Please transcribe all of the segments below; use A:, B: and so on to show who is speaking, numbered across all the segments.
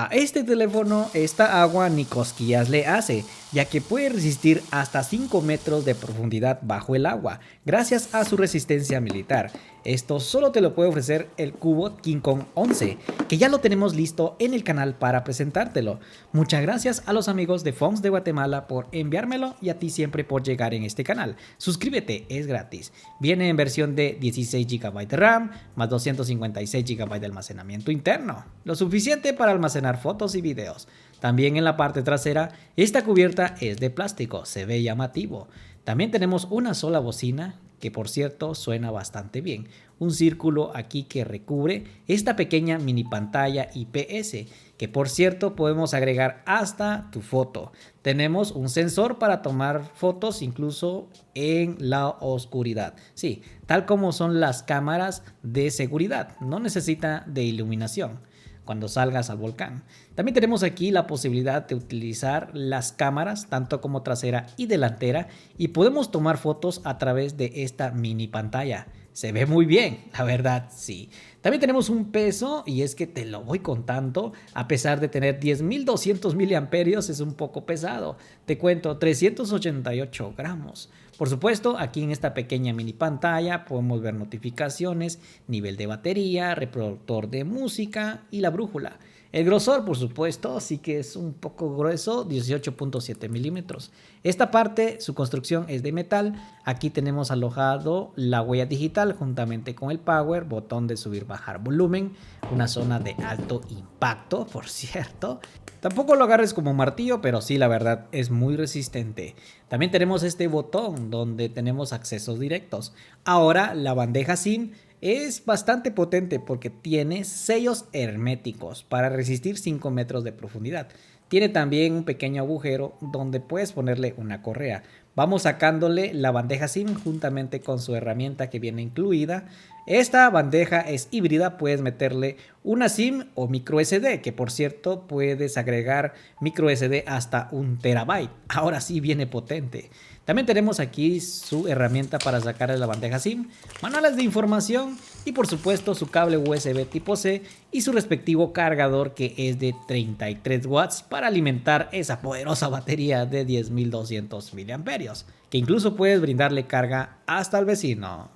A: A este teléfono esta agua ni cosquillas le hace, ya que puede resistir hasta 5 metros de profundidad bajo el agua, gracias a su resistencia militar. Esto solo te lo puede ofrecer el cubo King Kong 11, que ya lo tenemos listo en el canal para presentártelo. Muchas gracias a los amigos de Fonts de Guatemala por enviármelo y a ti siempre por llegar en este canal. Suscríbete, es gratis. Viene en versión de 16 GB de RAM, más 256 GB de almacenamiento interno, lo suficiente para almacenar fotos y videos. También en la parte trasera, esta cubierta es de plástico, se ve llamativo. También tenemos una sola bocina, que por cierto suena bastante bien. Un círculo aquí que recubre esta pequeña mini pantalla IPS, que por cierto podemos agregar hasta tu foto. Tenemos un sensor para tomar fotos incluso en la oscuridad. Sí, tal como son las cámaras de seguridad, no necesita de iluminación cuando salgas al volcán. También tenemos aquí la posibilidad de utilizar las cámaras tanto como trasera y delantera y podemos tomar fotos a través de esta mini pantalla. Se ve muy bien, la verdad, sí. También tenemos un peso y es que te lo voy contando, a pesar de tener 10.200 miliamperios es un poco pesado. Te cuento, 388 gramos. Por supuesto, aquí en esta pequeña mini pantalla podemos ver notificaciones, nivel de batería, reproductor de música y la brújula. El grosor, por supuesto, sí que es un poco grueso, 18.7 milímetros. Esta parte, su construcción es de metal. Aquí tenemos alojado la huella digital juntamente con el power, botón de subir, bajar volumen, una zona de alto impacto, por cierto. Tampoco lo agarres como un martillo, pero sí, la verdad, es muy resistente. También tenemos este botón donde tenemos accesos directos. Ahora, la bandeja SIM es bastante potente porque tiene sellos herméticos para resistir 5 metros de profundidad. Tiene también un pequeño agujero donde puedes ponerle una correa. Vamos sacándole la bandeja SIM juntamente con su herramienta que viene incluida. Esta bandeja es híbrida, puedes meterle una SIM o micro SD, que por cierto puedes agregar micro SD hasta 1 terabyte. Ahora sí viene potente. También tenemos aquí su herramienta para sacar la bandeja SIM, manuales de información y por supuesto su cable USB tipo C y su respectivo cargador que es de 33 watts para alimentar esa poderosa batería de 10.200 miliamperios, que incluso puedes brindarle carga hasta al vecino.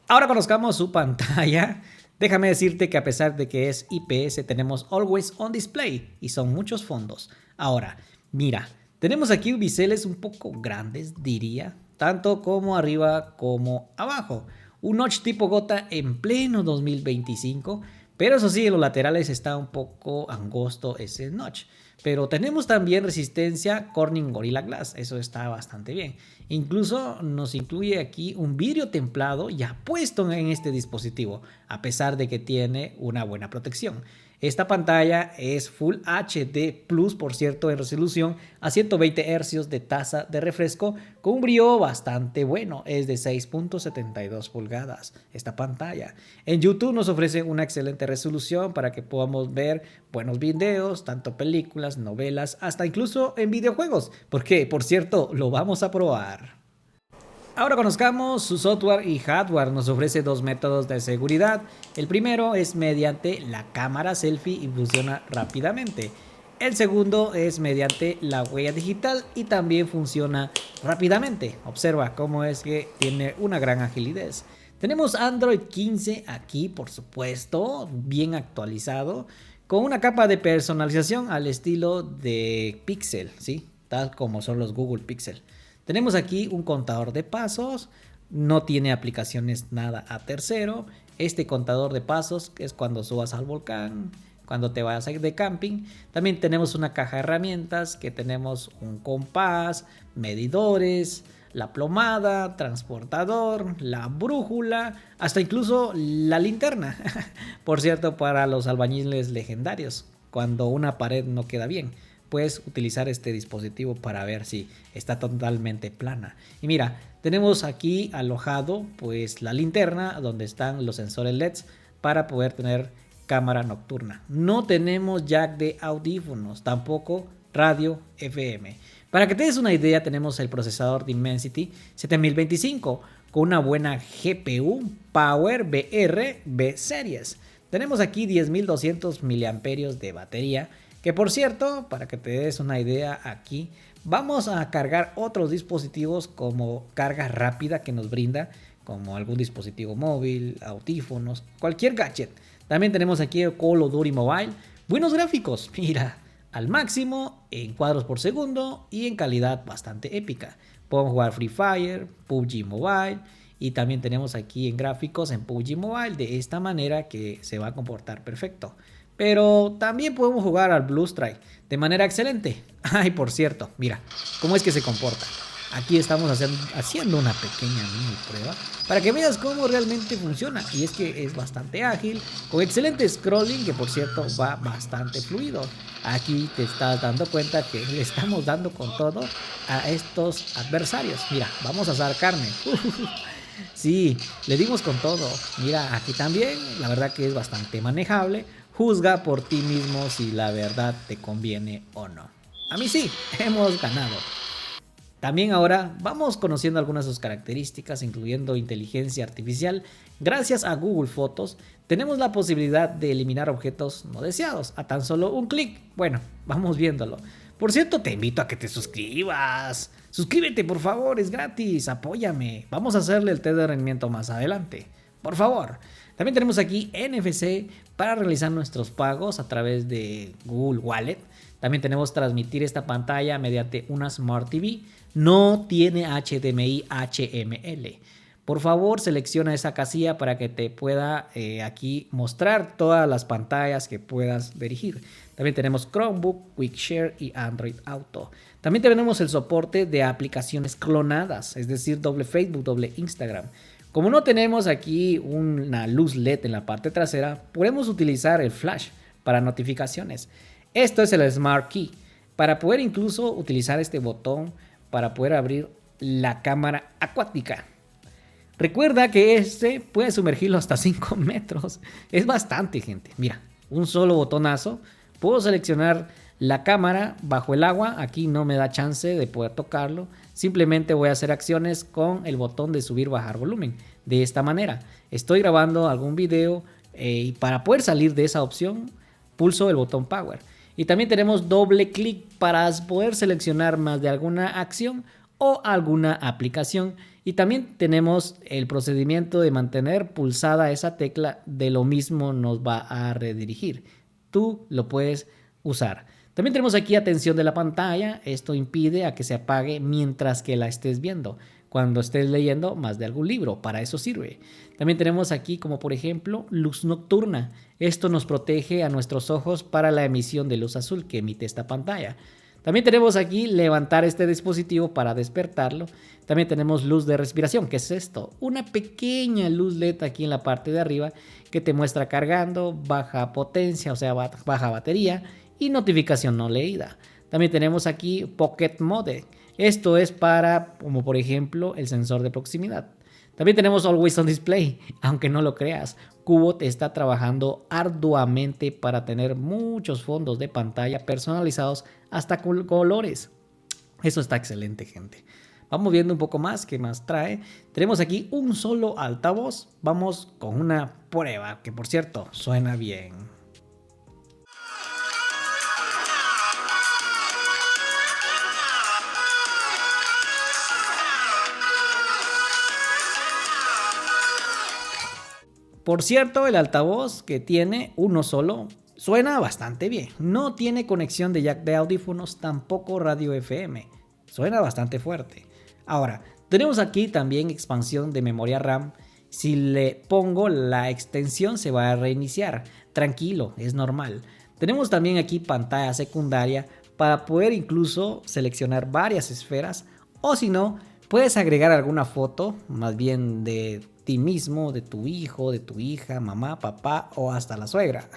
A: Ahora conozcamos su pantalla. Déjame decirte que a pesar de que es IPS tenemos Always On Display y son muchos fondos. Ahora, mira. Tenemos aquí biseles un poco grandes, diría, tanto como arriba como abajo. Un notch tipo gota en pleno 2025, pero eso sí, en los laterales está un poco angosto ese notch. Pero tenemos también resistencia Corning Gorilla Glass, eso está bastante bien. Incluso nos incluye aquí un vidrio templado ya puesto en este dispositivo, a pesar de que tiene una buena protección. Esta pantalla es Full HD Plus, por cierto, en resolución a 120 Hz de tasa de refresco con un brillo bastante bueno, es de 6.72 pulgadas esta pantalla. En YouTube nos ofrece una excelente resolución para que podamos ver buenos videos, tanto películas, novelas, hasta incluso en videojuegos, porque por cierto lo vamos a probar. Ahora conozcamos su software y hardware. Nos ofrece dos métodos de seguridad. El primero es mediante la cámara selfie y funciona rápidamente. El segundo es mediante la huella digital y también funciona rápidamente. Observa cómo es que tiene una gran agilidad. Tenemos Android 15 aquí, por supuesto, bien actualizado, con una capa de personalización al estilo de Pixel, ¿sí? Tal como son los Google Pixel. Tenemos aquí un contador de pasos, no tiene aplicaciones nada a tercero. Este contador de pasos es cuando subas al volcán, cuando te vayas a ir de camping. También tenemos una caja de herramientas que tenemos un compás, medidores, la plomada, transportador, la brújula, hasta incluso la linterna. Por cierto, para los albañiles legendarios, cuando una pared no queda bien, puedes utilizar este dispositivo para ver si está totalmente plana. Y mira, tenemos aquí alojado pues la linterna donde están los sensores LEDs para poder tener cámara nocturna. No tenemos jack de audífonos, tampoco radio FM. Para que te des una idea, tenemos el procesador Dimensity 7025 con una buena GPU Power VR B Series. Tenemos aquí 10.200 miliamperios de batería, que por cierto, para que te des una idea aquí, vamos a cargar otros dispositivos como carga rápida que nos brinda, como algún dispositivo móvil, audífonos, cualquier gadget. También tenemos aquí el Call of Duty Mobile, buenos gráficos, mira, al máximo, en cuadros por segundo y en calidad bastante épica. Podemos jugar Free Fire, PUBG Mobile y también tenemos aquí en gráficos en PUBG Mobile de esta manera que se va a comportar perfecto. Pero también podemos jugar al Blue Strike de manera excelente. Ay, por cierto, mira, ¿cómo es que se comporta? Aquí estamos haciendo una pequeña mini prueba para que veas cómo realmente funciona. Y es que es bastante ágil, con excelente scrolling, que por cierto va bastante fluido. Aquí te estás dando cuenta que le estamos dando con todo a estos adversarios. Mira, vamos a asar carne. Sí, le dimos con todo. Mira, aquí también, la verdad que es bastante manejable. Juzga por ti mismo si la verdad te conviene o no. A mí sí, hemos ganado. También ahora vamos conociendo algunas de sus características, incluyendo inteligencia artificial. Gracias a Google Fotos tenemos la posibilidad de eliminar objetos no deseados a tan solo un clic. Bueno, vamos viéndolo. Por cierto, te invito a que te suscribas. Suscríbete, por favor, es gratis, apóyame. Vamos a hacerle el test de rendimiento más adelante. Por favor. También tenemos aquí NFC para realizar nuestros pagos a través de Google Wallet. También tenemos transmitir esta pantalla mediante una Smart TV. No tiene HDMI HML. Por favor, selecciona esa casilla para que te pueda aquí mostrar todas las pantallas que puedas dirigir. También tenemos Chromebook, QuickShare y Android Auto. También tenemos el soporte de aplicaciones clonadas, es decir, doble Facebook, doble Instagram. Como no tenemos aquí una luz LED en la parte trasera, podemos utilizar el flash para notificaciones. Esto es el Smart Key, para poder incluso utilizar este botón para poder abrir la cámara acuática. Recuerda que este puede sumergirlo hasta 5 metros. Es bastante, gente. Mira, un solo botonazo. Puedo seleccionar la cámara bajo el agua. Aquí no me da chance de poder tocarlo. Simplemente voy a hacer acciones con el botón de subir bajar volumen. De esta manera, estoy grabando algún video y para poder salir de esa opción, pulso el botón Power. Y también tenemos doble clic para poder seleccionar más de alguna acción o alguna aplicación. Y también tenemos el procedimiento de mantener pulsada esa tecla, de lo mismo nos va a redirigir. Tú lo puedes usar. También tenemos aquí atención de la pantalla. Esto impide a que se apague mientras que la estés viendo, cuando estés leyendo más de algún libro. Para eso sirve. También tenemos aquí como por ejemplo luz nocturna. Esto nos protege a nuestros ojos para la emisión de luz azul que emite esta pantalla. También tenemos aquí levantar este dispositivo para despertarlo. También tenemos luz de respiración. ¿Qué es esto? Una pequeña luz LED aquí en la parte de arriba que te muestra cargando, baja potencia, o sea, baja batería y notificación no leída. También tenemos aquí Pocket Mode. Esto es para, como por ejemplo, el sensor de proximidad. También tenemos Always On Display, aunque no lo creas. Qbot está trabajando arduamente para tener muchos fondos de pantalla personalizados hasta con colores. Eso está excelente, gente. Vamos viendo un poco más, ¿qué más trae? Tenemos aquí un solo altavoz. Vamos con una prueba, que por cierto, suena bien. Por cierto, el altavoz que tiene uno solo suena bastante bien. No tiene conexión de jack de audífonos, tampoco radio FM. Suena bastante fuerte. Ahora, tenemos aquí también expansión de memoria RAM. Si le pongo la extensión se va a reiniciar. Tranquilo, es normal. Tenemos también aquí pantalla secundaria para poder incluso seleccionar varias esferas. O si no, puedes agregar alguna foto, más bien de ti mismo, de tu hijo, de tu hija, mamá, papá o hasta la suegra.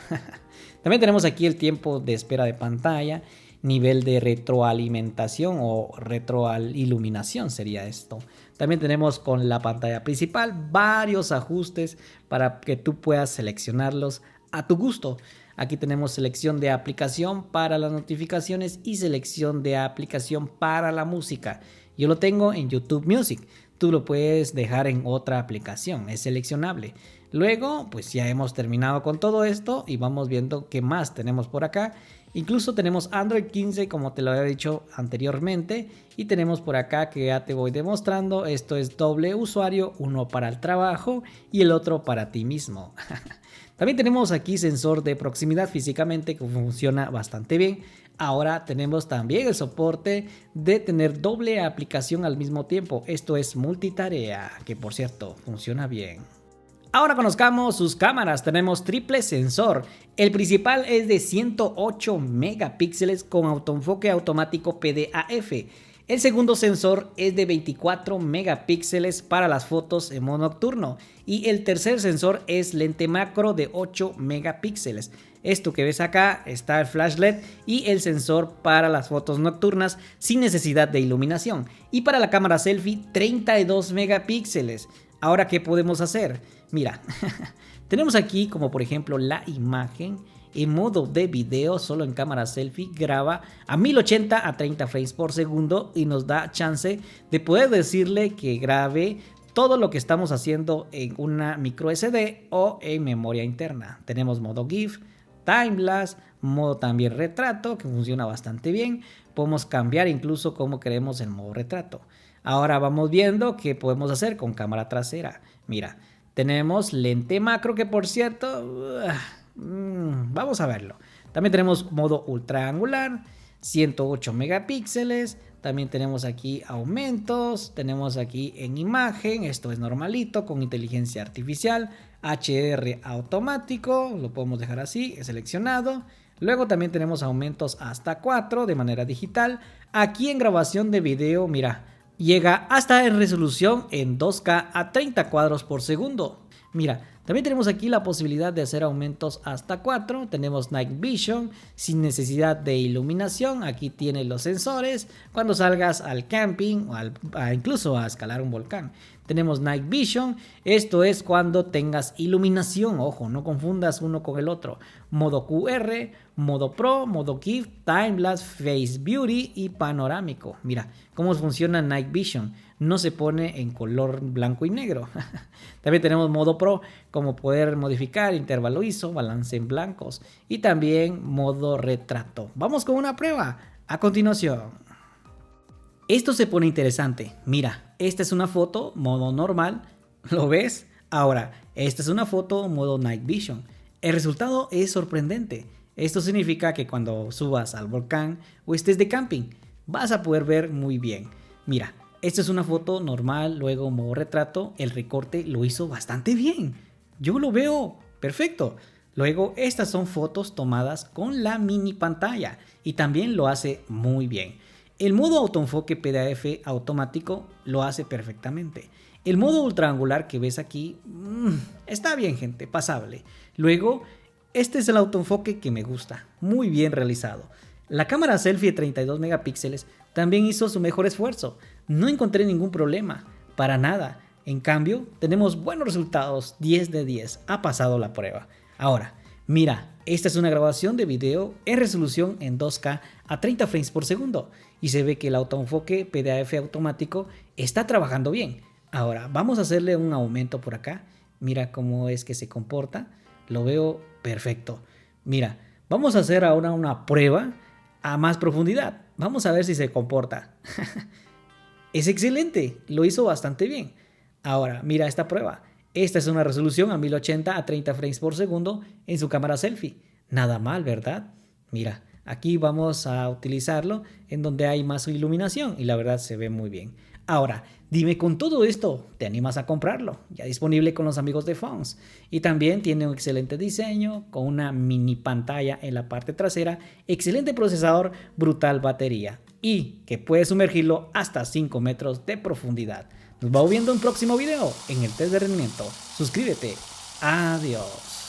A: También tenemos aquí el tiempo de espera de pantalla, nivel de retroalimentación o retroiluminación sería esto. También tenemos con la pantalla principal varios ajustes para que tú puedas seleccionarlos a tu gusto. Aquí tenemos selección de aplicación para las notificaciones y selección de aplicación para la música. Yo lo tengo en YouTube Music. tú lo puedes dejar en otra aplicación, es seleccionable. Luego, pues ya hemos terminado con todo esto y vamos viendo qué más tenemos por acá. Incluso tenemos Android 15 como te lo había dicho anteriormente, y tenemos por acá que ya te voy demostrando. Esto es doble usuario, uno para el trabajo y el otro para ti mismo. También tenemos aquí sensor de proximidad físicamente que funciona bastante bien. Ahora tenemos también el soporte de tener doble aplicación al mismo tiempo. Esto es multitarea, que por cierto funciona bien. Ahora conozcamos sus cámaras. Tenemos triple sensor. El principal es de 108 megapíxeles con autoenfoque automático PDAF. El segundo sensor es de 24 megapíxeles para las fotos en modo nocturno. Y el tercer sensor es lente macro de 8 megapíxeles. Esto que ves acá está el flash LED y el sensor para las fotos nocturnas sin necesidad de iluminación. Y para la cámara selfie 32 megapíxeles. Ahora, ¿qué podemos hacer? Mira, tenemos aquí como por ejemplo la imagen en modo de video, solo en cámara selfie, graba a 1080 a 30 frames por segundo y nos da chance de poder decirle que grabe todo lo que estamos haciendo en una micro SD o en memoria interna. Tenemos modo GIF, timelapse, modo también retrato que funciona bastante bien. Podemos cambiar incluso como queremos el modo retrato. Ahora vamos viendo qué podemos hacer con cámara trasera. Mira, tenemos lente macro que por cierto, vamos a verlo. También tenemos modo ultra angular, 108 megapíxeles. También tenemos aquí aumentos, tenemos aquí en imagen, esto es normalito con inteligencia artificial, HDR automático, lo podemos dejar así, seleccionado. Luego también tenemos aumentos hasta 4 de manera digital. Aquí en grabación de video, mira, llega hasta en resolución en 2K a 30 cuadros por segundo. Mira, también tenemos aquí la posibilidad de hacer aumentos hasta 4. Tenemos Night Vision sin necesidad de iluminación. Aquí tiene los sensores cuando salgas al camping o incluso a escalar un volcán. Tenemos Night Vision, esto es cuando tengas iluminación, ojo, no confundas uno con el otro. Modo QR, modo Pro, modo GIF, Timelapse, Face Beauty y panorámico. Mira cómo funciona Night Vision, no se pone en color blanco y negro. También tenemos modo Pro, como poder modificar intervalo ISO, balance en blancos y también modo retrato. Vamos con una prueba a continuación. Esto se pone interesante. Mira, esta es una foto modo normal, ¿lo ves? Ahora, esta es una foto modo Night Vision. El resultado es sorprendente. Esto significa que cuando subas al volcán o estés de camping, vas a poder ver muy bien. Mira, esta es una foto normal, luego modo retrato, el recorte lo hizo bastante bien. Yo lo veo perfecto. Luego, estas son fotos tomadas con la mini pantalla y también lo hace muy bien. El modo autoenfoque PDAF automático lo hace perfectamente. El modo ultra angular que ves aquí está bien, gente, pasable. Luego, este es el autoenfoque que me gusta, muy bien realizado. La cámara selfie de 32 megapíxeles también hizo su mejor esfuerzo. No encontré ningún problema, para nada. En cambio, tenemos buenos resultados, 10 de 10, ha pasado la prueba. Ahora, mira, esta es una grabación de video en resolución en 2K a 30 frames por segundo y se ve que el autoenfoque PDAF automático está trabajando bien. Ahora vamos a hacerle un aumento por acá. Mira cómo es que se comporta. Lo veo perfecto. Mira, vamos a hacer ahora una prueba a más profundidad. Vamos a ver si se comporta. Es excelente, lo hizo bastante bien. Ahora mira esta prueba. Esta es una resolución a 1080 a 30 frames por segundo en su cámara selfie. Nada mal, ¿verdad? Mira, aquí vamos a utilizarlo en donde hay más iluminación y la verdad se ve muy bien. Ahora, dime, con todo esto, ¿te animas a comprarlo? Ya disponible con los amigos de Phones. Y también tiene un excelente diseño con una mini pantalla en la parte trasera, excelente procesador, brutal batería y que puede sumergirlo hasta 5 metros de profundidad. Nos vamos viendo en un próximo video en el test de rendimiento. Suscríbete. Adiós.